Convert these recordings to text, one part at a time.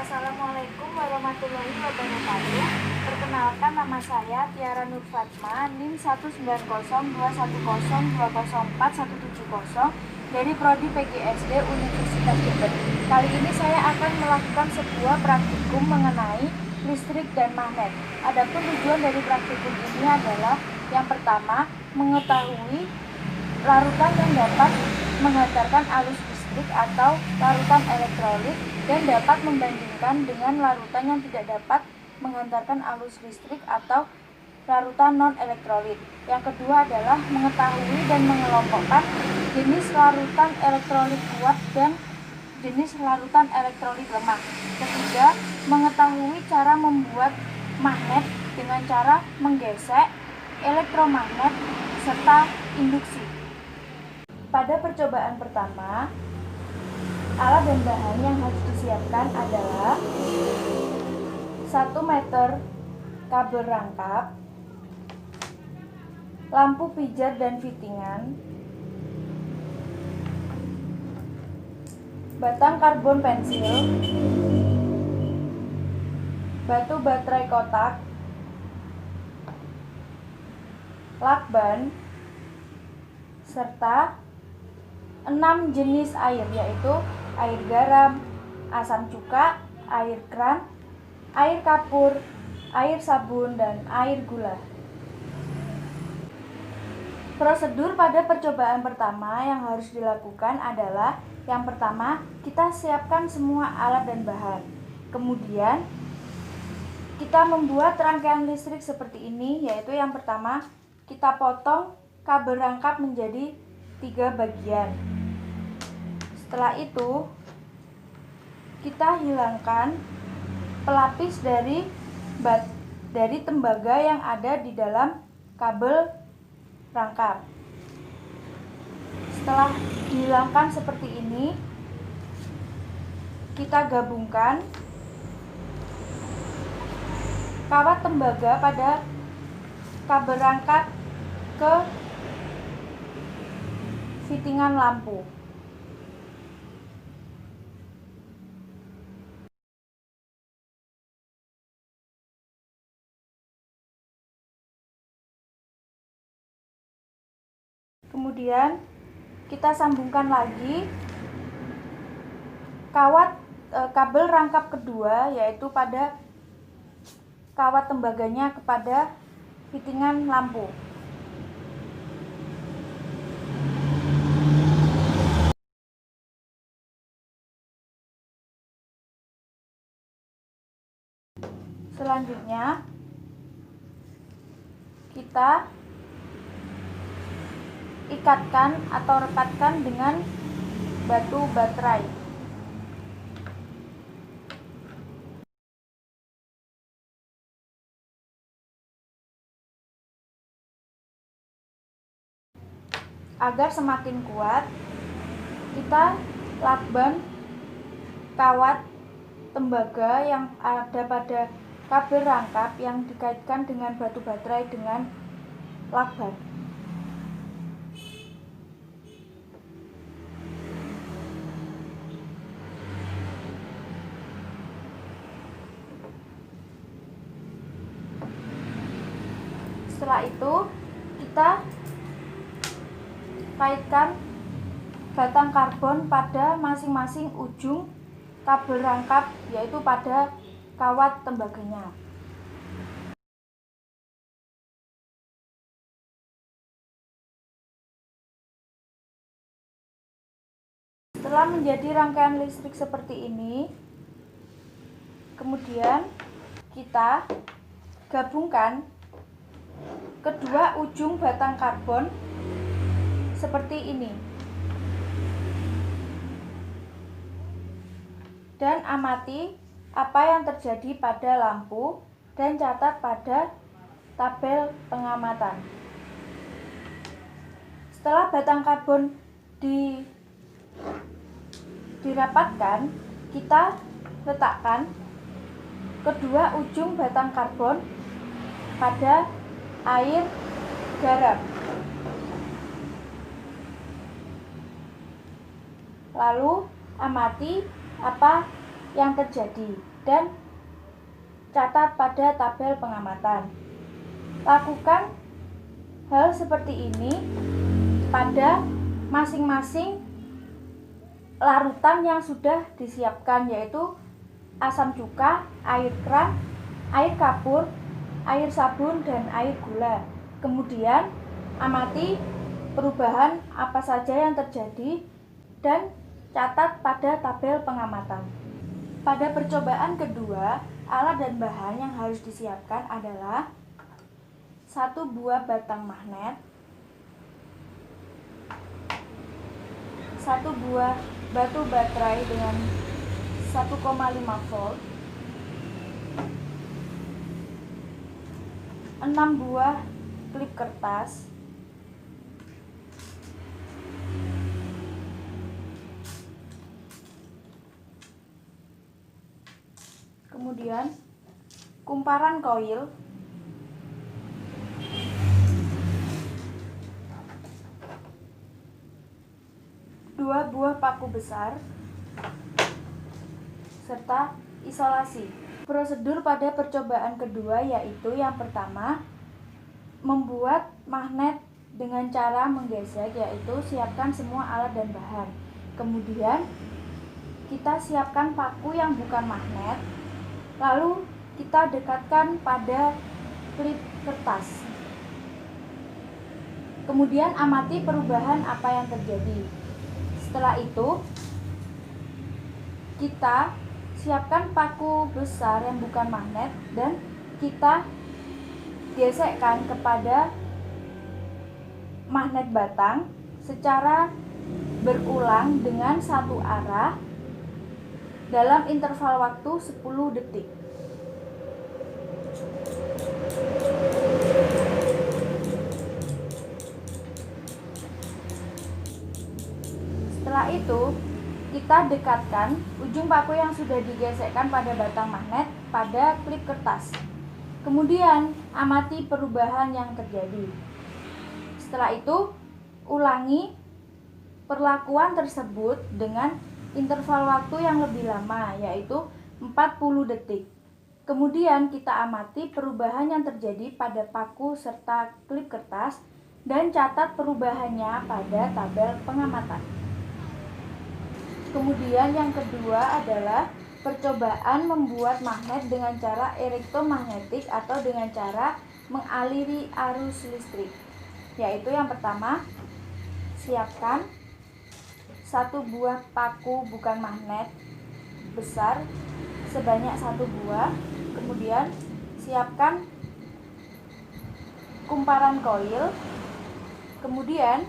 Assalamualaikum warahmatullahi wabarakatuh. Perkenalkan, nama saya Tiara Nur Fatma, NIM 1902102041170 dari Prodi PGSD Universitas Jember. Kali ini saya akan melakukan sebuah praktikum mengenai listrik dan magnet. Adapun tujuan dari praktikum ini adalah yang pertama, mengetahui larutan yang dapat menghantarkan arus listrik atau larutan elektrolit dan dapat membandingkan dengan larutan yang tidak dapat menghantarkan arus listrik atau larutan non-elektrolit. Yang kedua adalah mengetahui dan mengelompokkan jenis larutan elektrolit kuat dan jenis larutan elektrolit lemah. Ketiga, mengetahui cara membuat magnet dengan cara menggesek, elektromagnet, serta induksi. Pada percobaan pertama, alat dan bahan yang harus disiapkan adalah 1 meter kabel rangkap, lampu pijar dan fittingan, batang karbon pensil, batu baterai kotak, lakban, serta 6 jenis air, yaitu air garam, asam cuka, air kran, air kapur, air sabun, dan air gula. Prosedur pada percobaan pertama yang harus dilakukan adalah yang pertama, kita siapkan semua alat dan bahan. Kemudian, kita membuat rangkaian listrik seperti ini, yaitu yang pertama, kita potong kabel rangkap menjadi 3 bagian. Setelah itu, kita hilangkan pelapis dari tembaga yang ada di dalam kabel rangkap. Setelah dihilangkan seperti ini, kita gabungkan kawat tembaga pada kabel rangkap ke fittingan lampu. Kemudian kita sambungkan lagi kabel rangkap kedua, yaitu pada kawat tembaganya kepada fittingan lampu. Selanjutnya, kita ikatkan atau rekatkan dengan batu baterai. Agar semakin kuat, kita lakban kawat tembaga yang ada pada kabel rangkap yang dikaitkan dengan batu baterai dengan lakban. Setelah itu, kita kaitkan batang karbon pada masing-masing ujung kabel rangkap, yaitu pada kawat tembaganya. Setelah menjadi rangkaian listrik seperti ini, kemudian kita gabungkan kedua ujung batang karbon seperti ini dan amati apa yang terjadi pada lampu dan catat pada tabel pengamatan. Setelah batang karbon dirapatkan, kita letakkan kedua ujung batang karbon pada air garam. Lalu amati apa yang terjadi dan catat pada tabel pengamatan. Lakukan hal seperti ini pada masing-masing larutan yang sudah disiapkan, yaitu asam cuka, air keran, air kapur, air sabun, dan air gula. Kemudian amati perubahan apa saja yang terjadi dan catat pada tabel pengamatan. Pada percobaan kedua, alat dan bahan yang harus disiapkan adalah 1 buah batang magnet, 1 buah batu baterai dengan 1,5 volt, 6 buah klip kertas, kemudian kumparan koil, 2 buah paku besar, serta isolasi. Prosedur pada percobaan kedua yaitu yang pertama, membuat magnet dengan cara menggesek, yaitu siapkan semua alat dan bahan. Kemudian kita siapkan paku yang bukan magnet, lalu kita dekatkan pada klip kertas. Kemudian amati perubahan apa yang terjadi. Setelah itu kita siapkan paku besar yang bukan magnet dan kita gesekkan kepada magnet batang secara berulang dengan satu arah dalam interval waktu 10 detik. Setelah itu, kita dekatkan ujung paku yang sudah digesekkan pada batang magnet pada klip kertas. Kemudian, amati perubahan yang terjadi. Setelah itu, ulangi perlakuan tersebut dengan interval waktu yang lebih lama, yaitu 40 detik. Kemudian, kita amati perubahan yang terjadi pada paku serta klip kertas dan catat perubahannya pada tabel pengamatan. Kemudian yang kedua adalah percobaan membuat magnet dengan cara elektromagnetik atau dengan cara mengaliri arus listrik. Yaitu yang pertama, siapkan 1 buah paku bukan magnet besar sebanyak 1 buah. Kemudian siapkan kumparan koil. Kemudian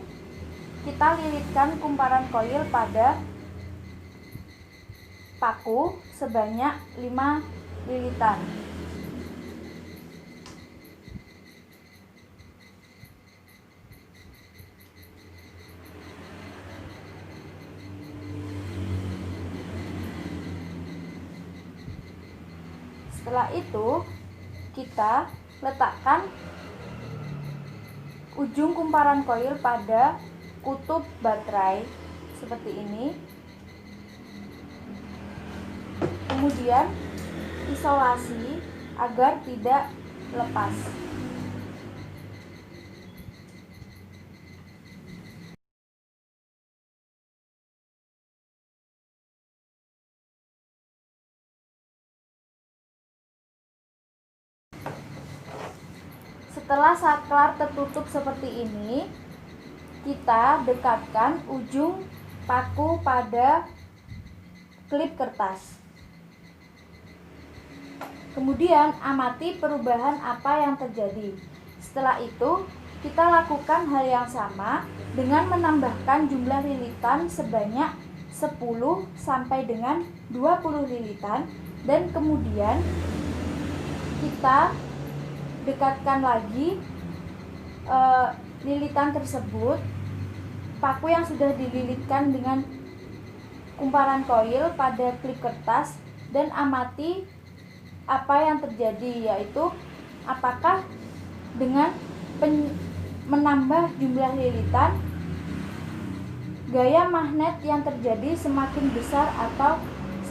kita lilitkan kumparan koil pada paku sebanyak 5 lilitan. Setelah itu, kita letakkan ujung kumparan koil pada kutub baterai seperti ini. Kemudian isolasi agar tidak lepas. Setelah saklar tertutup seperti ini, kita dekatkan ujung paku pada klip kertas. Kemudian amati perubahan apa yang terjadi. Setelah itu, kita lakukan hal yang sama dengan menambahkan jumlah lilitan sebanyak 10 sampai dengan 20 lilitan, dan kemudian kita dekatkan lagi lilitan tersebut, paku yang sudah dililitkan dengan kumparan koil pada klip kertas, dan amati apa yang terjadi, yaitu apakah dengan menambah jumlah lilitan, gaya magnet yang terjadi semakin besar atau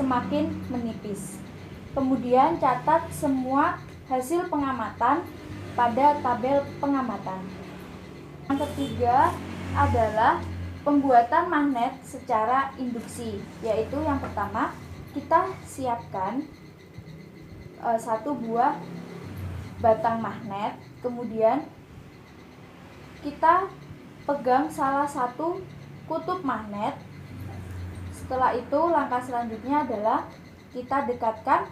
semakin menipis. Kemudian catat semua hasil pengamatan pada tabel pengamatan. Yang ketiga adalah pembuatan magnet secara induksi, yaitu yang pertama kita siapkan satu buah batang magnet, kemudian kita pegang salah satu kutub magnet. Setelah itu langkah selanjutnya adalah kita dekatkan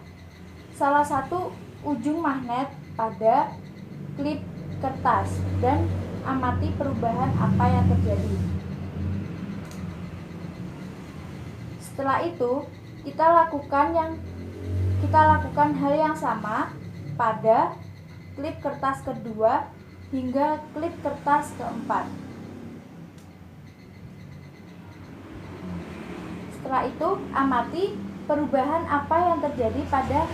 salah satu ujung magnet pada klip kertas dan amati perubahan apa yang terjadi. Setelah itu kita lakukan hal yang sama pada klip kertas kedua hingga klip kertas keempat. Setelah itu amati perubahan apa yang terjadi pada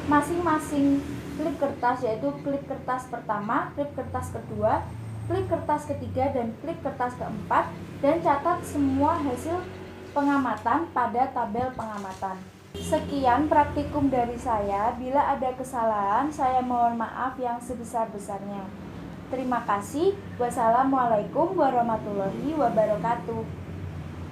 masing-masing klip kertas, yaitu klip kertas pertama, klip kertas kedua, klip kertas ketiga, dan klip kertas keempat, dan catat semua hasil pengamatan pada tabel pengamatan. Sekian praktikum dari saya. Bila ada kesalahan, saya mohon maaf yang sebesar-besarnya. Terima kasih. Wassalamualaikum warahmatullahi wabarakatuh.